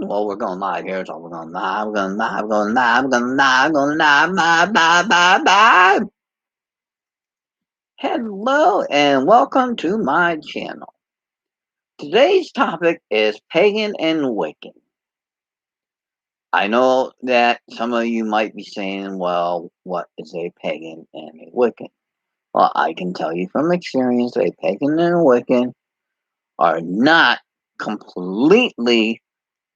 Well, we're going live here, so we're going live, we're going live, we're going live, we're going live, we're going live, live, live, live, live. Hello and welcome to my channel. Today's topic is Pagan and Wiccan. I know that some of you might be saying, well, what is a Pagan and a Wiccan? Well, I can tell you from experience, a Pagan and a Wiccan are not completely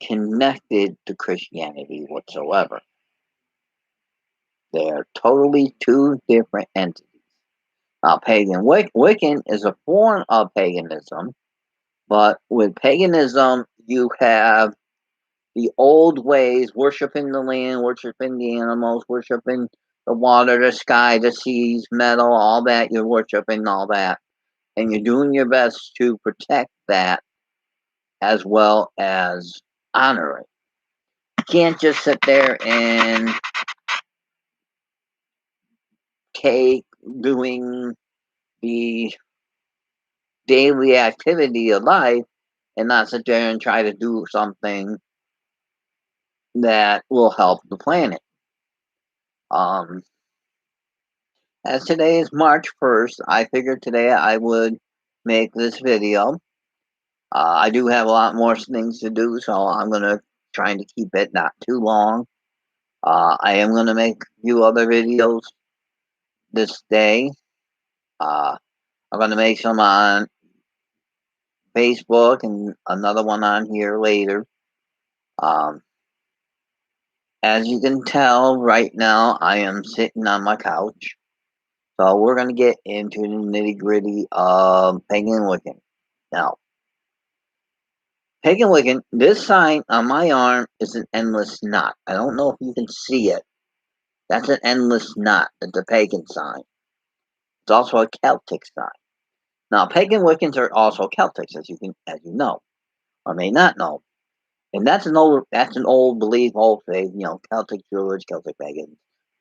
connected to Christianity whatsoever. They are totally two different entities. Now, Wiccan is a form of paganism, but with paganism, you have the old ways, worshiping the land, worshiping the animals, worshiping the water, the sky, the seas, metal, all that. You're worshiping all that. And you're doing your best to protect that as well as honor it. You can't just sit there and take doing the daily activity of life and not sit there and try to do something that will help the planet. As today is March 1st, I figured today I would make this video. I do have a lot more things to do, so I'm going to try to keep it not too long. I am going to make a few other videos this day. I'm going to make some on Facebook and another one on here later. As you can tell right now, I am sitting on my couch. So we're going to get into the nitty gritty of Pagan and Wiccan. Now, Pagan Wiccan, this sign on my arm is an endless knot. I don't know if you can see it. That's an endless knot. It's a pagan sign. It's also a Celtic sign. Now, Pagan Wiccans are also Celtics, as you know, or may not know. And that's an old belief, old faith, Celtic Druids, Celtic pagans,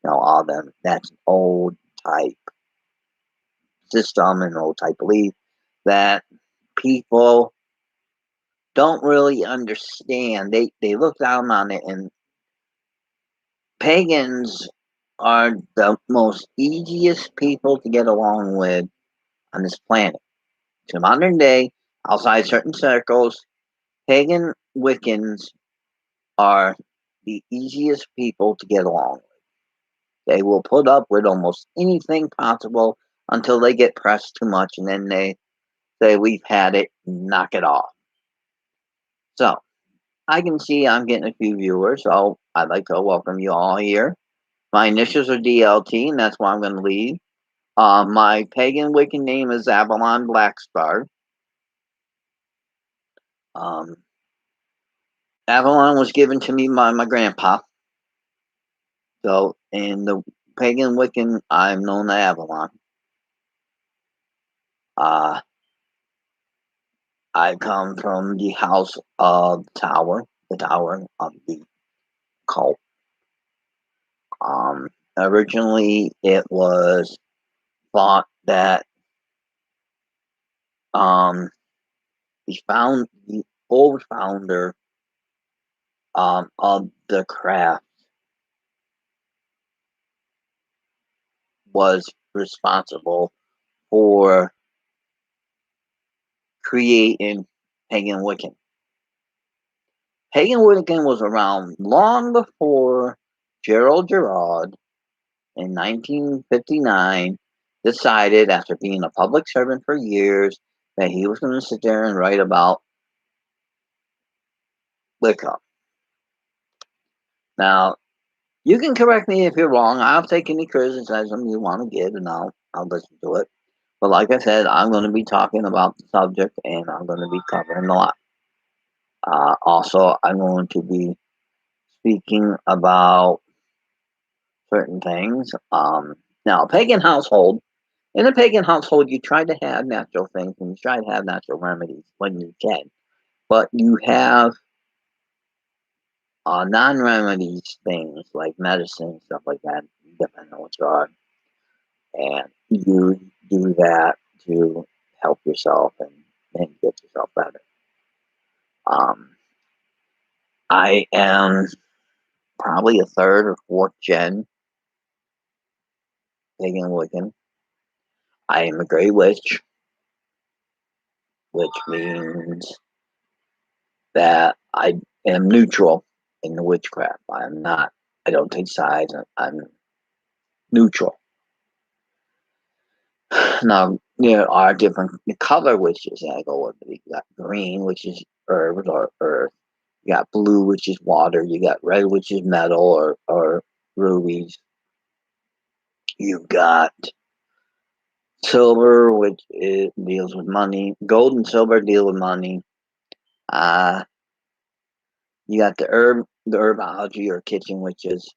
all them. That's an old type system and old type belief that people don't really understand. They look down on it, and pagans are the most easiest people to get along with on this planet. To modern day, outside certain circles, pagan Wiccans are the easiest people to get along with. They will put up with almost anything possible until they get pressed too much, and then they say, we've had it, knock it off. So, I can see I'm getting a few viewers, so I'd like to welcome you all here. My initials are DLT, and that's why I'm going to leave. My pagan Wiccan name is Avalon Blackstar. Avalon was given to me by my grandpa. So, in the pagan Wiccan, I'm known as Avalon. I come from the house of the tower of the cult. Originally, it was thought that the old founder of the craft was responsible for creating Pagan Wiccan. Pagan Wiccan was around long before Gerald Gerard in 1959 decided, after being a public servant for years, that he was going to sit there and write about Wicca. Now, you can correct me if you're wrong. I'll take any criticism you want to give, and I'll listen to it. But like I said, I'm going to be talking about the subject, and I'm going to be covering a lot. Also, I'm going to be speaking about certain things. Now, pagan household. In a pagan household, you try to have natural things, and you try to have natural remedies when you can. But you have non-remedies things like medicine, stuff like that, depending on what you are. And you do that to help yourself and get yourself better. I am probably a third or fourth gen Pagan Wiccan. I am a Grey Witch, which means that I am neutral in the witchcraft. I'm not, I don't take sides, I'm neutral. Now, there are different color witches that I go with. You got green, which is herbs or earth. You got blue, which is water. You got red, which is metal or rubies. You got silver, which deals with money. Gold and silver deal with money. You got the herbology or kitchen witches.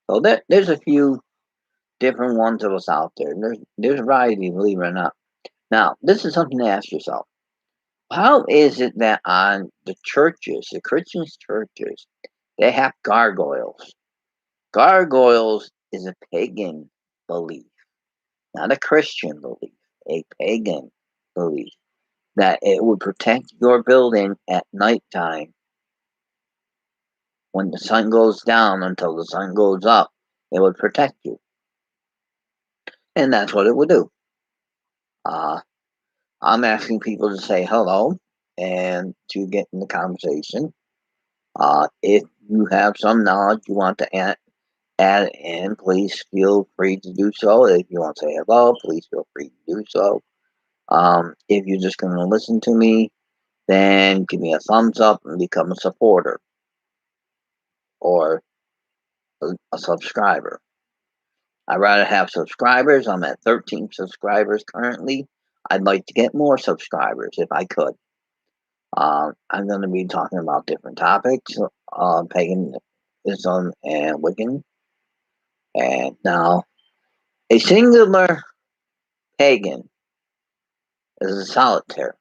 So there's a few different ones of us out there. There's variety, believe it or not. Now, this is something to ask yourself. How is it that on the churches, the Christian churches, they have gargoyles? Gargoyles is a pagan belief, not a Christian belief, a pagan belief that it would protect your building at nighttime when the sun goes down until the sun goes up. It would protect you. And that's what it would do. I'm asking people to say hello and to get in the conversation. If you have some knowledge you want to add in, please feel free to do so. If you want to say hello, please feel free to do so. If you're just going to listen to me, then give me a thumbs up and become a supporter or a subscriber. I'd rather have subscribers. I'm at 13 subscribers currently. I'd like to get more subscribers if I could. I'm going to be talking about different topics, paganism and Wiccan. And now, a singular pagan is a solitary.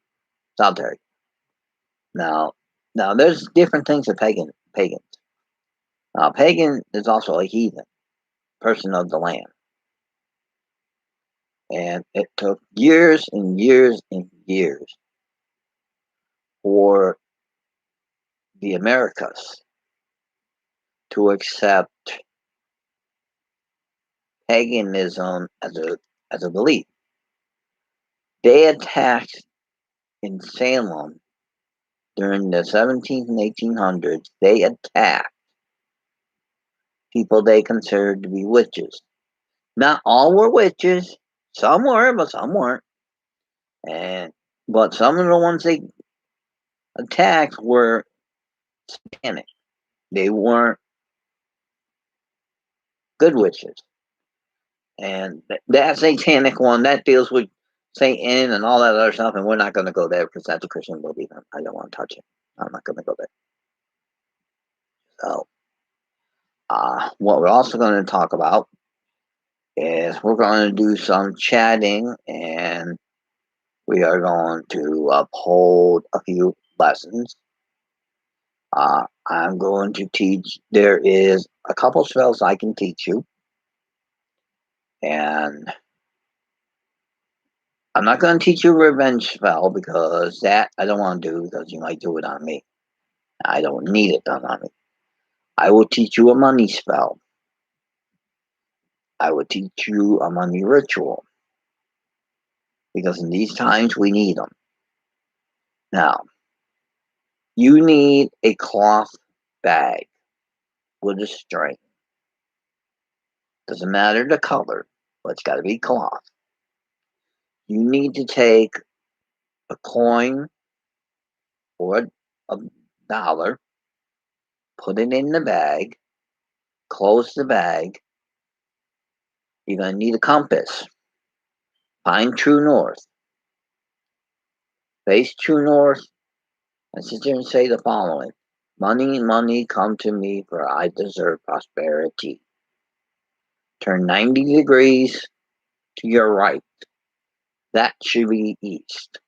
Now, there's different things of pagans. Now, pagan is also a heathen, person of the land. And it took years and years and years for the Americas to accept paganism as a belief. They attacked in Salem during the 17th and 1800s. They attacked people they considered to be witches. Not all were witches. Some were, but some weren't. But some of the ones they attacked were satanic. They weren't good witches. And that satanic one, that deals with Satan and all that other stuff, and we're not going to go there because that's a Christian belief. I don't want to touch it. I'm not going to go there. So, what we're also going to talk about is we're going to do some chatting, and we are going to uphold a few lessons. I'm going to teach. There is a couple spells I can teach you, and I'm not going to teach you a revenge spell because that I don't want to do because you might do it on me. I don't need it done on me. I will teach you a money spell. I will teach you a money ritual because in these times we need them. Now, you need a cloth bag with a string. Doesn't matter the color, but it's got to be cloth. You need to take a coin or a dollar, put it in the bag, close the bag. You're going to need a compass. Find true north. Face true north and sit there and say the following. Money, money, come to me, for I deserve prosperity. Turn 90 degrees to your right. That should be east.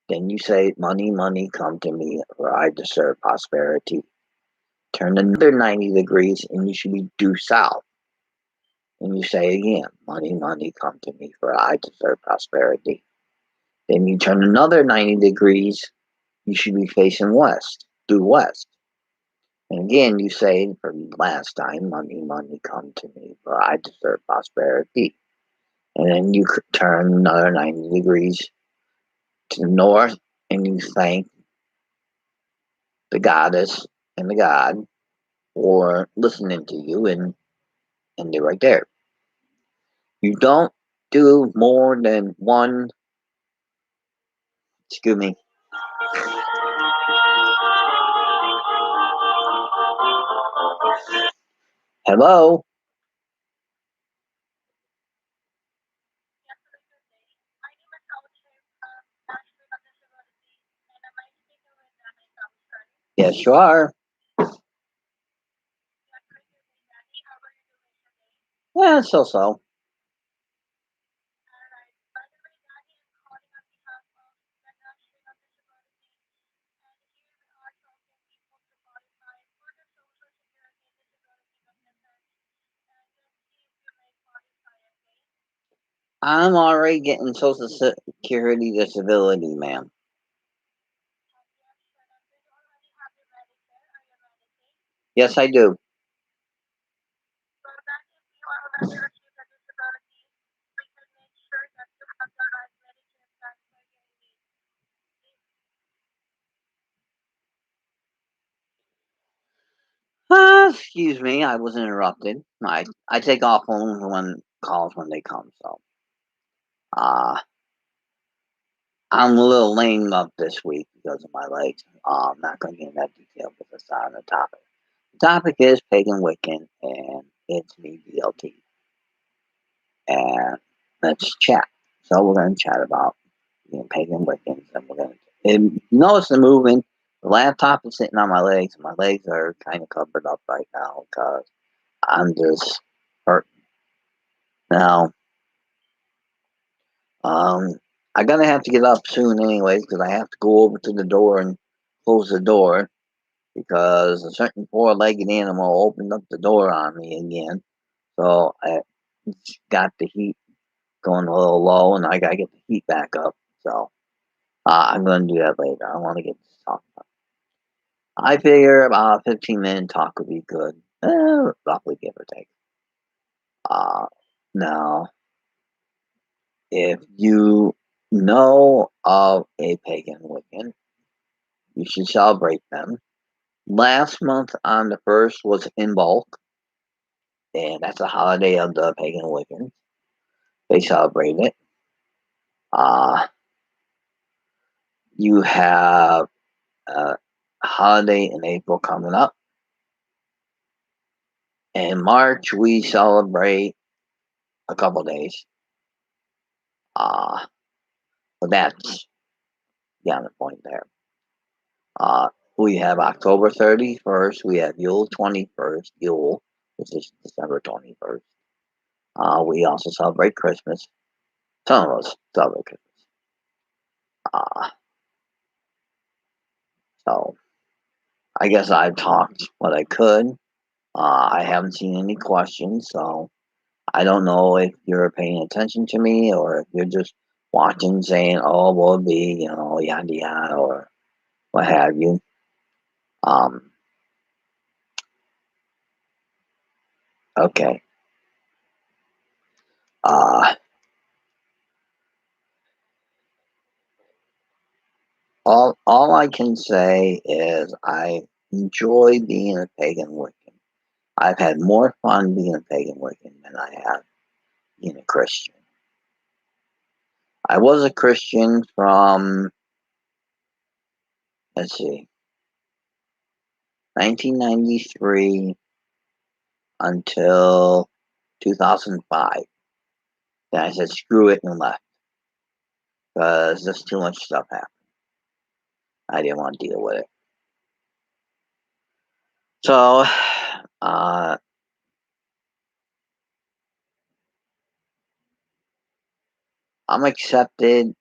Then you say, money, money, come to me, for I deserve prosperity. Turn another 90 degrees and you should be due south. And you say again, money, money, come to me, for I deserve prosperity. Then you turn another 90 degrees, you should be facing west, due west. again, you say for the last time, money, money, come to me, for I deserve prosperity. And then you could turn another 90 degrees to the north and you thank the goddess and the god for listening to you, and they're right there. You don't do more than one, excuse me. Hello? Yes, you are. Yeah, so. I'm already getting Social Security disability, ma'am. Yes, I do. Excuse me, I was interrupted. I take off phones when calls when they come, so uh I'm a little lame up this week because of my legs. I'm not going to get in that detail because it's not on the topic. The topic is Pagan Wiccan, and it's me, DLT. And let's chat. So we're going to chat about Pagan Wiccans, and we're going to. And notice the movement. The laptop is sitting on my legs, and my legs are kind of covered up right now because I'm just hurt. Now, I'm gonna have to get up soon, anyways, because I have to go over to the door and close the door because a certain four-legged animal opened up the door on me again. So I got the heat going a little low, and I gotta get the heat back up. So I'm gonna do that later. I want to get this talk done. I figure about a 15-minute talk would be good, roughly give or take. Uh, Now, if you know of a pagan Wiccan, you should celebrate them. Last month on the 1st was in bulk, and that's a holiday of the pagan Wiccans. They celebrate it. Uh, you have a holiday in April coming up. In March, we celebrate a couple days. But that's down the point there. Uh, we have October 31st. We have Yule 21st. Yule, which is December 21st. We also celebrate Christmas. Some of us celebrate Christmas. Uh, so I guess I've talked what I could. I haven't seen any questions, so I don't know if you're paying attention to me or if you're just watching, saying, "Oh, will it be yada yada," or what have you. Um, okay. Uh, all I can say is I enjoy being a pagan Wiccan. I've had more fun being a pagan Wiccan than I have being a Christian. I was a Christian from, let's see, 1993 until 2005. Then I said, screw it, and left because just too much stuff happened. I didn't want to deal with it. So, uh, I'm accepted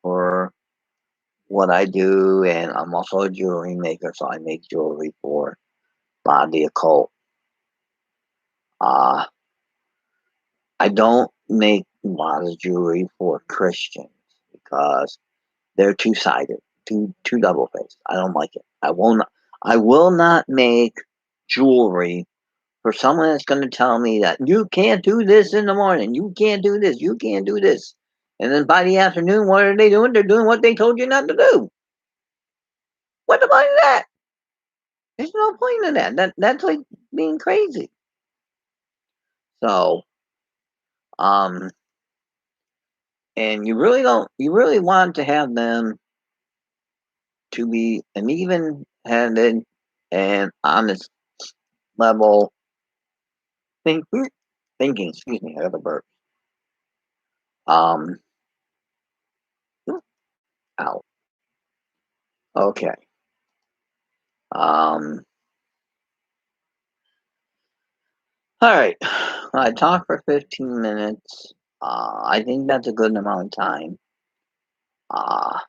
for what I do, and I'm also a jewelry maker, so I make jewelry for a lot of the occult. Uh, I don't make a lot of jewelry for Christians because they're two-sided, too double-faced. I don't like it. I will not make jewelry for someone that's going to tell me that you can't do this in the morning, you can't do this, you can't do this. And then by the afternoon, what are they doing? They're doing what they told you not to do. What the point of that? There's no point in that. That's like being crazy. So, um, and you really want to have them to be an even-handed and honest level thinking. Excuse me, I have a burp. Um, Ow. Okay. Um, all right. I talked for 15 minutes. I think that's a good amount of time. Uh,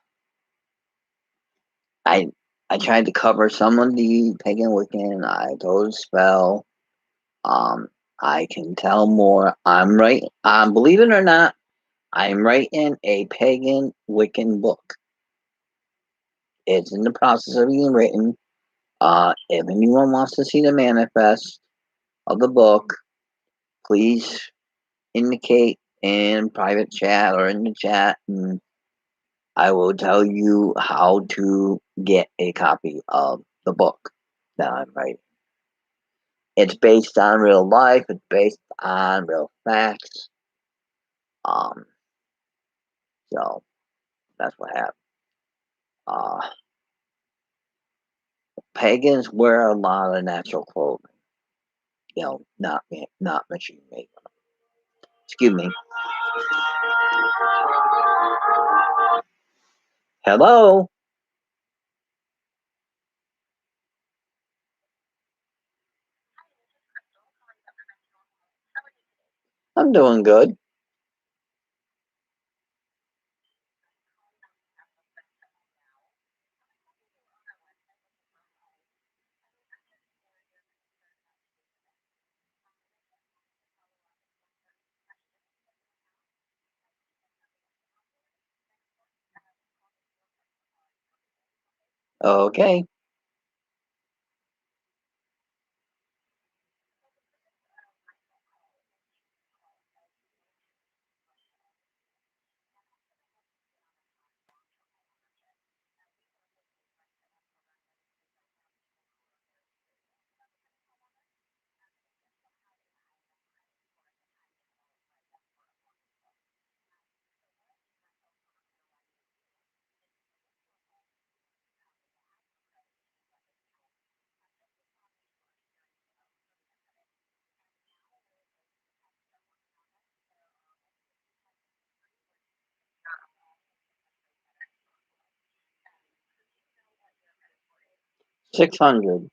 I I tried to cover some of the pagan Wiccan. I told a spell. Um, I can tell more. I'm right. Believe it or not, I'm writing a pagan Wiccan book. It's in the process of being written. If anyone wants to see the manifest of the book, please indicate in private chat or in the chat, and I will tell you how to get a copy of the book that I'm writing. It's based on real life. It's based on real facts. Um, so that's what happened. Uh, Pagans wear a lot of natural clothing. Not machine made. Excuse me. Hello. I'm doing good. Okay. 600.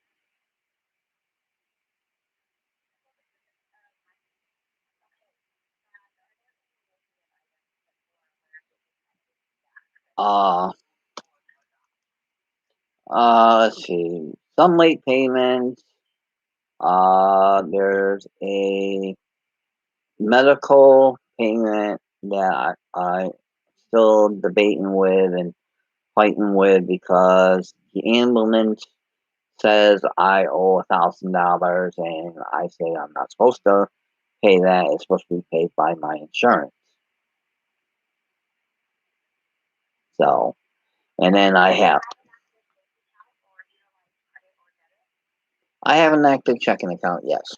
Uh, let's see. Some late payments. There's a medical payment that I still debating with and fighting with because the ambulance says I owe $1,000 and I say I'm not supposed to pay that. It's supposed to be paid by my insurance. So, and then I have an active checking account. Yes.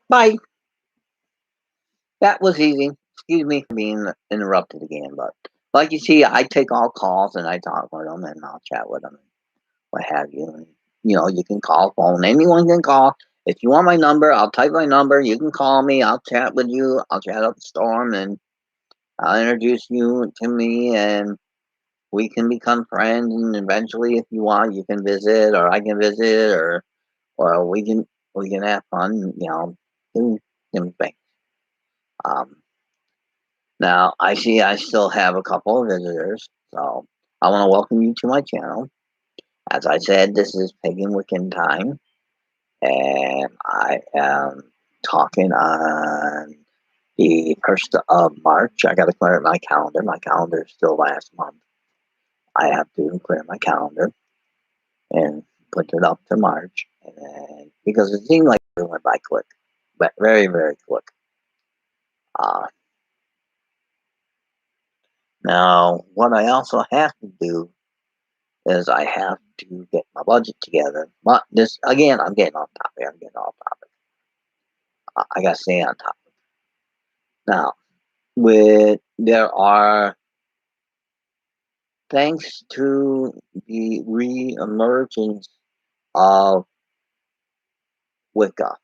Bye. That was easy. Excuse me for being interrupted again, but like you see, I take all calls and I talk with them and I'll chat with them and what have you. And, you can call phone. Anyone can call. If you want my number, I'll type my number. You can call me. I'll chat with you. I'll chat up the storm and I'll introduce you to me and we can become friends. And eventually, if you want, you can visit or I can visit or we can have fun. Do different things. Um, Now, I see I still have a couple of visitors, so I want to welcome you to my channel. As I said, this is Pagan Wiccan time, and I am talking on the 1st of March. I got to clear my calendar. My calendar is still last month. I have to clear my calendar and put it up to March. And because it seemed like it went by quick, but very, very quick. Now, what I also have to do is I have to get my budget together. But this, again, I'm getting off topic. I'm getting off topic. I got to stay on topic. Now, there are, thanks to the re-emergence of Wicca,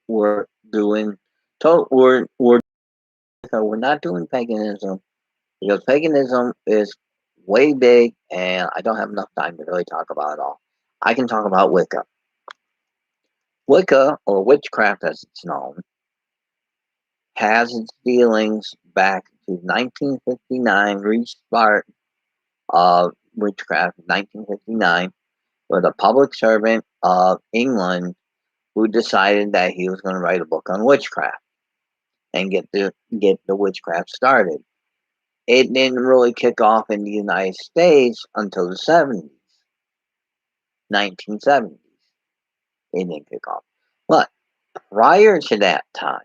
we're doing, we're not doing paganism, because paganism is way big and I don't have enough time to really talk about it all. I can talk about Wicca. Wicca, or witchcraft as it's known, has its dealings back to 1959, restart of witchcraft in 1959, with a public servant of England who decided that he was going to write a book on witchcraft and get the witchcraft started. It didn't really kick off in the United States until the 70s, 1970s. It didn't kick off. But prior to that time,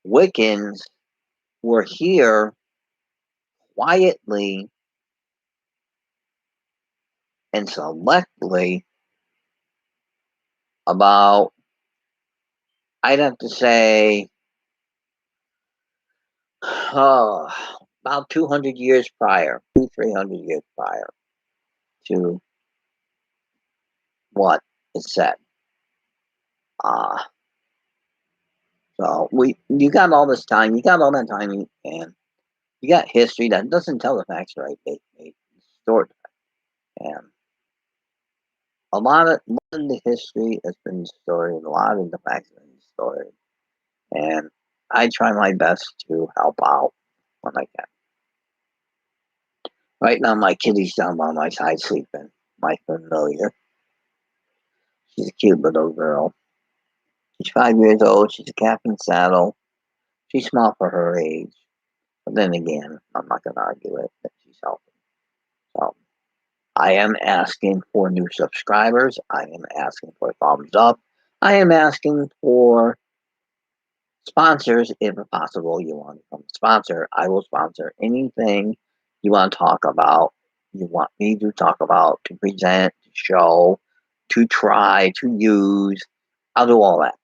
Wiccans were here quietly and selectively about, I'd have to say, about 200 years prior, 300 years prior to what is said. So you got all this time, you got all that time, and you got history that doesn't tell the facts right. They distort it. And a lot of the history has been distorted, a lot of the facts have been distorted. And I try my best to help out when I can. Right now, my kitty's down by my side sleeping. My familiar. She's a cute little girl. She's 5 years old. She's a cap and saddle. She's small for her age. But then again, I'm not going to argue it that she's healthy. So, I am asking for new subscribers. I am asking for thumbs up. I am asking for sponsors, if possible. You want to become a sponsor, I will sponsor anything you want to talk about, you want me to talk about, to present, to show, to try, to use. I'll do all that.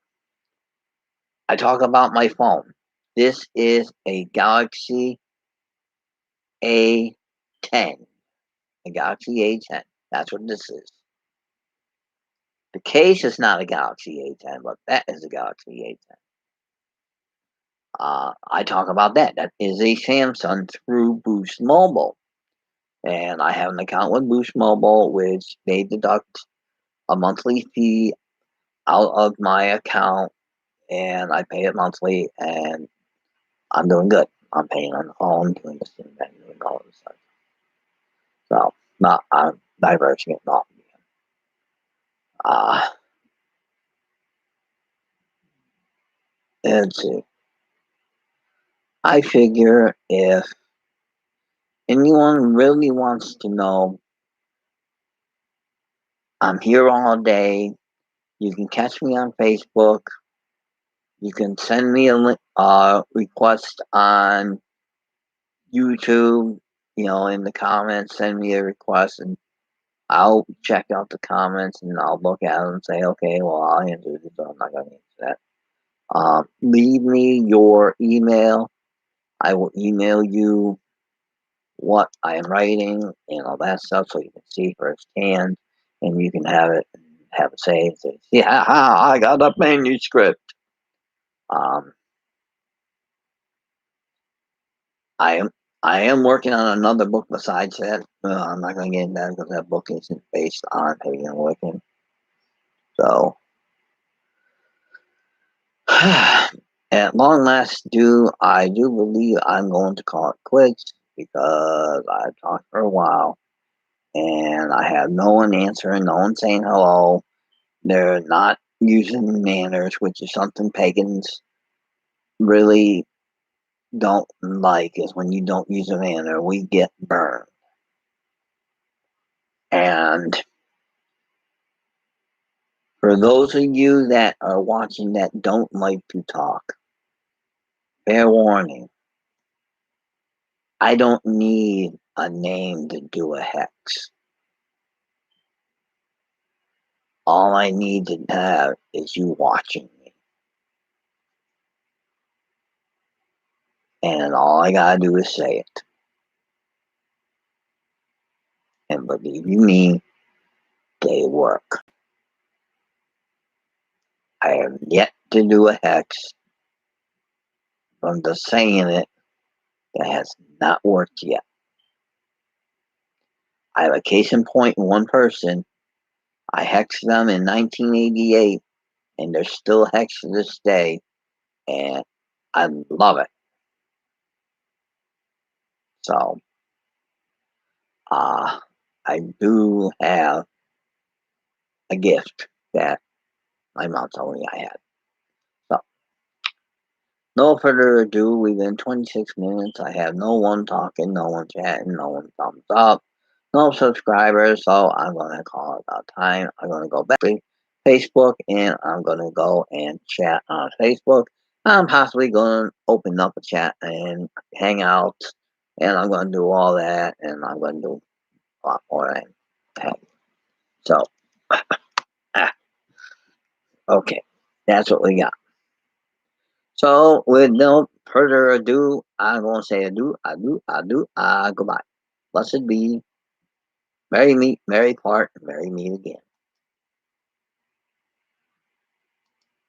I talk about my phone. This is a Galaxy A10. A Galaxy A10. That's what this is. The case is not a Galaxy A10, but that is a Galaxy A10. I talk about that. That is a Samsung through Boost Mobile. And I have an account with Boost Mobile, which they deduct a monthly fee out of my account, and I pay it monthly, and I'm doing good. I'm paying on the phone, doing this and that, doing all this stuff. So, I'm diverging it off again. Let's see. I figure if anyone really wants to know, I'm here all day. You can catch me on Facebook. You can send me a request on YouTube, in the comments, send me a request, and I'll check out the comments and I'll look at them and say, okay, well, I'll answer this, so I'm not going to answer that. Leave me your email. I will email you what I am writing and all that stuff so you can see firsthand, and you can have it saved. Say, yeah, I got a manuscript. I am working on another book besides that. I'm not going to get into that because that book isn't based on Pagan and Wiccan. So, at long last, I do believe I'm going to call it quits because I've talked for a while and I have no one answering, no one saying hello. They're not using manners, which is something pagans really don't like, is when you don't use a manner, we get burned. And for those of you that are watching that don't like to talk, fair warning, I don't need a name to do a hex. All I need to have is you watching me. And all I gotta do is say it. And believe you me, they work. I have yet to do a hex from just saying it that has not worked yet. I have a case in point in one person. I hexed them in 1988, and they're still hexed to this day, and I love it. So, I do have a gift that my mom told me I had. So, no further ado, we've been 26 minutes. I have no one talking, no one chatting, no one thumbs up, no subscribers. So I'm going to call it about time. I'm going to go back to Facebook and I'm going to go and chat on Facebook. I'm possibly going to open up a chat and hang out. And I'm going to do all that. And I'm going to do a lot more than that. So, okay. That's what we got. So, with no further ado, I'm going to say goodbye. Blessed be, merry meet, merry part, merry meet again.